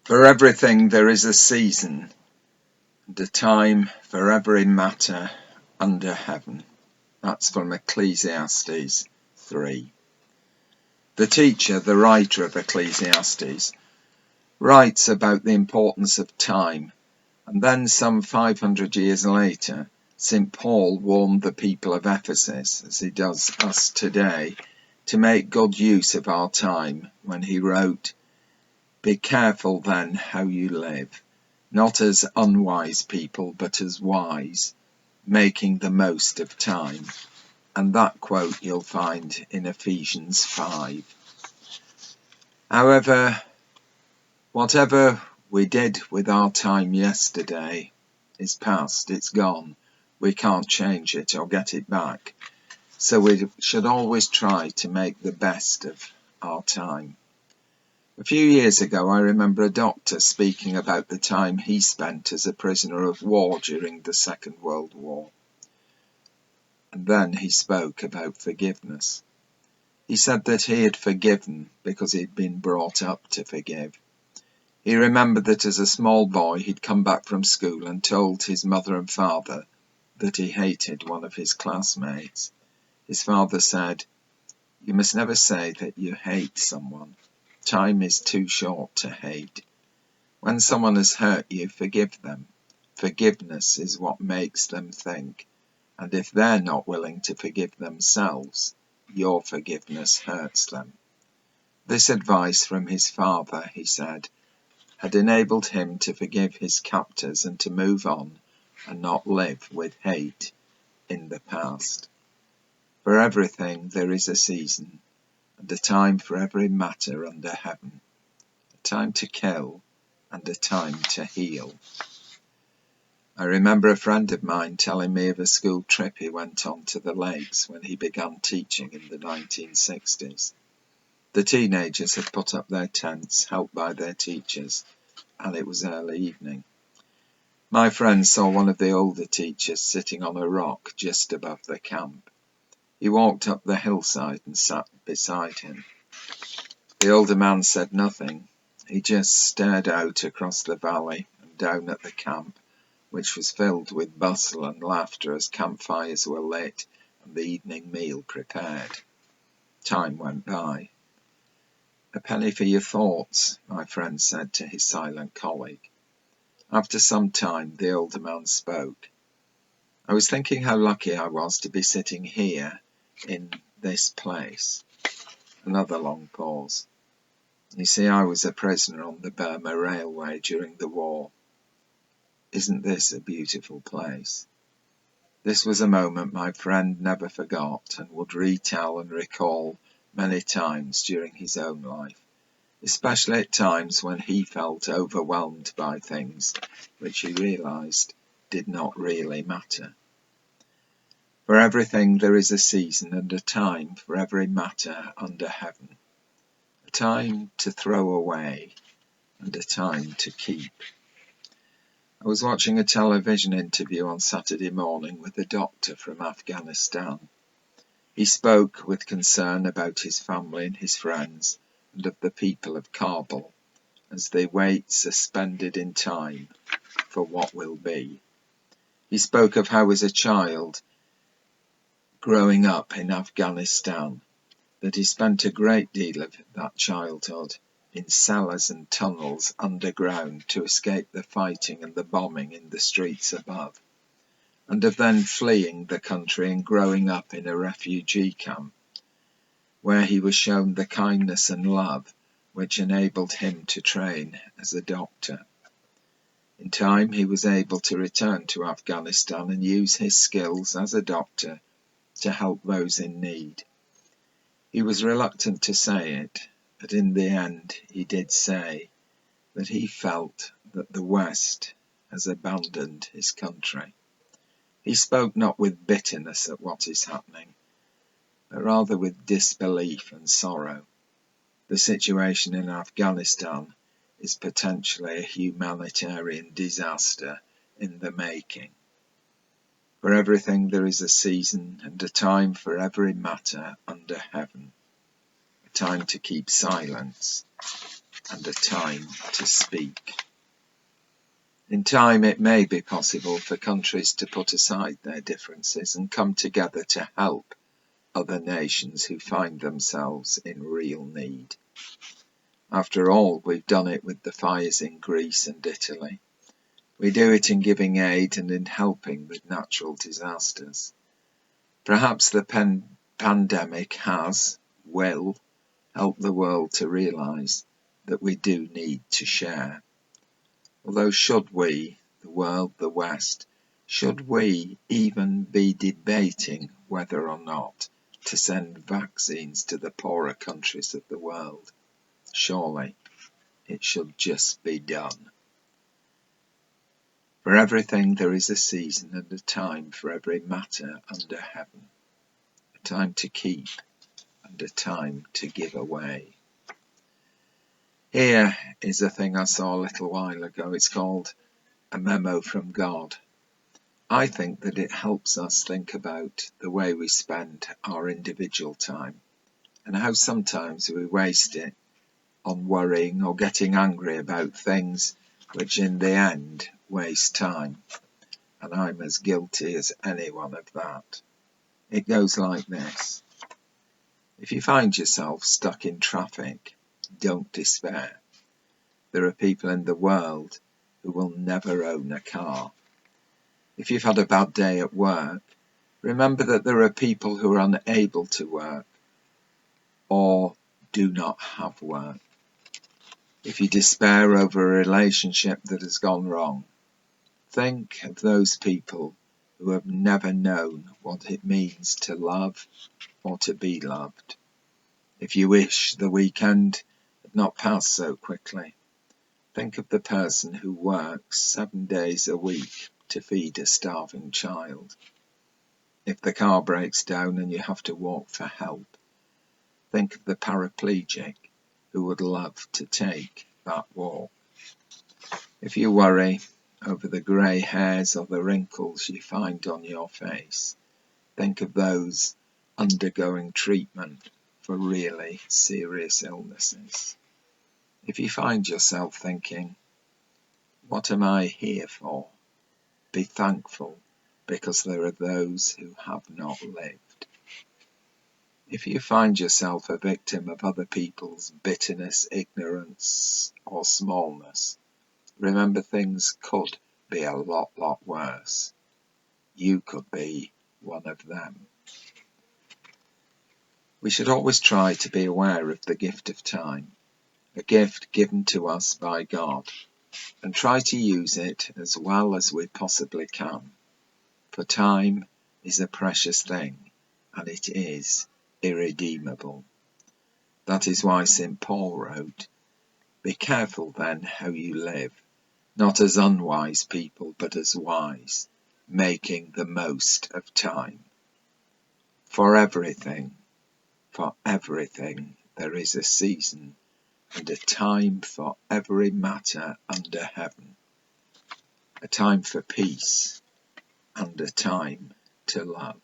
For everything there is a season, and a time for every matter under heaven. That's from Ecclesiastes 3. The teacher, the writer of Ecclesiastes, writes about the importance of time, and then some 500 years later, St. Paul warned the people of Ephesus, as he does us today, to make good use of our time when he wrote, "Be careful then how you live, not as unwise people, but as wise, making the most of time." And that quote you'll find in Ephesians 5. However, whatever we did with our time yesterday is past, it's gone. We can't change it or get it back. So we should always try to make the best of our time. A few years ago, I remember a doctor speaking about the time he spent as a prisoner of war during the Second World War. And then he spoke about forgiveness. He said that he had forgiven because he'd been brought up to forgive. He remembered that as a small boy he'd come back from school and told his mother and father that he hated one of his classmates. His father said, "You must never say that you hate someone. Time is too short to hate. When someone has hurt you, forgive them. Forgiveness is what makes them think. And if they're not willing to forgive themselves, your forgiveness hurts them." This advice from his father, he said, had enabled him to forgive his captors and to move on and not live with hate in the past. For everything there is a season, and a time for every matter under heaven, a time to kill and a time to heal. I remember a friend of mine telling me of a school trip he went on to the lakes when he began teaching in the 1960s. The teenagers had put up their tents, helped by their teachers, and it was early evening. My friend saw one of the older teachers sitting on a rock just above the camp. He walked up the hillside and sat beside him. The older man said nothing. He just stared out across the valley and down at the camp, which was filled with bustle and laughter as campfires were lit and the evening meal prepared. Time went by. "A penny for your thoughts," my friend said to his silent colleague. After some time, the older man spoke. "I was thinking how lucky I was to be sitting here in this place." Another long pause. "You see, I was a prisoner on the Burma Railway during the war. Isn't this a beautiful place?" This was a moment my friend never forgot and would retell and recall many times during his own life, especially at times when he felt overwhelmed by things which he realized did not really matter. For everything there is a season and a time for every matter under heaven, a time to throw away and a time to keep. I was watching a television interview on Saturday morning with a doctor from Afghanistan. He spoke with concern about his family and his friends and of the people of Kabul as they wait suspended in time for what will be. He spoke of how as a child growing up in Afghanistan that he spent a great deal of that childhood in cellars and tunnels underground to escape the fighting and the bombing in the streets above, and of then fleeing the country and growing up in a refugee camp, where he was shown the kindness and love which enabled him to train as a doctor. In time, he was able to return to Afghanistan and use his skills as a doctor to help those in need. He was reluctant to say it, but in the end he did say that he felt that the West has abandoned his country. He spoke not with bitterness at what is happening, but rather with disbelief and sorrow. The situation in Afghanistan is potentially a humanitarian disaster in the making. For everything there is a season and a time for every matter under heaven, a time to keep silence and a time to speak. In time, it may be possible for countries to put aside their differences and come together to help other nations who find themselves in real need. After all, we've done it with the fires in Greece and Italy. We do it in giving aid and in helping with natural disasters. Perhaps the pandemic will help the world to realise that we do need to share. Although should we, the world, the West, should we even be debating whether or not to send vaccines to the poorer countries of the world? Surely it should just be done. For everything there is a season and a time for every matter under heaven, a time to keep and a time to give away. Here is a thing I saw a little while ago. It's called A Memo from God. I think that it helps us think about the way we spend our individual time and how sometimes we waste it on worrying or getting angry about things which in the end waste time. And I'm as guilty as anyone of that. It goes like this. If you find yourself stuck in traffic, don't despair. There are people in the world who will never own a car. If you've had a bad day at work, remember that there are people who are unable to work or do not have work. If you despair over a relationship that has gone wrong, think of those people who have never known what it means to love or to be loved. If you wish the weekend had not passed so quickly, think of the person who works 7 days a week to feed a starving child. If the car breaks down and you have to walk for help, think of the paraplegic who would love to take that walk. If you worry over the grey hairs or the wrinkles you find on your face, think of those undergoing treatment for really serious illnesses. If you find yourself thinking, what am I here for? Be thankful, because there are those who have not lived. If you find yourself a victim of other people's bitterness, ignorance, or smallness, remember things could be a lot worse. You could be one of them. We should always try to be aware of the gift of time, a gift given to us by God, and try to use it as well as we possibly can. For time is a precious thing, and it is irredeemable. That is why St. Paul wrote, "Be careful then how you live, not as unwise people, but as wise, making the most of time. For everything there is a season and a time for every matter under heaven, a time for peace and a time to love."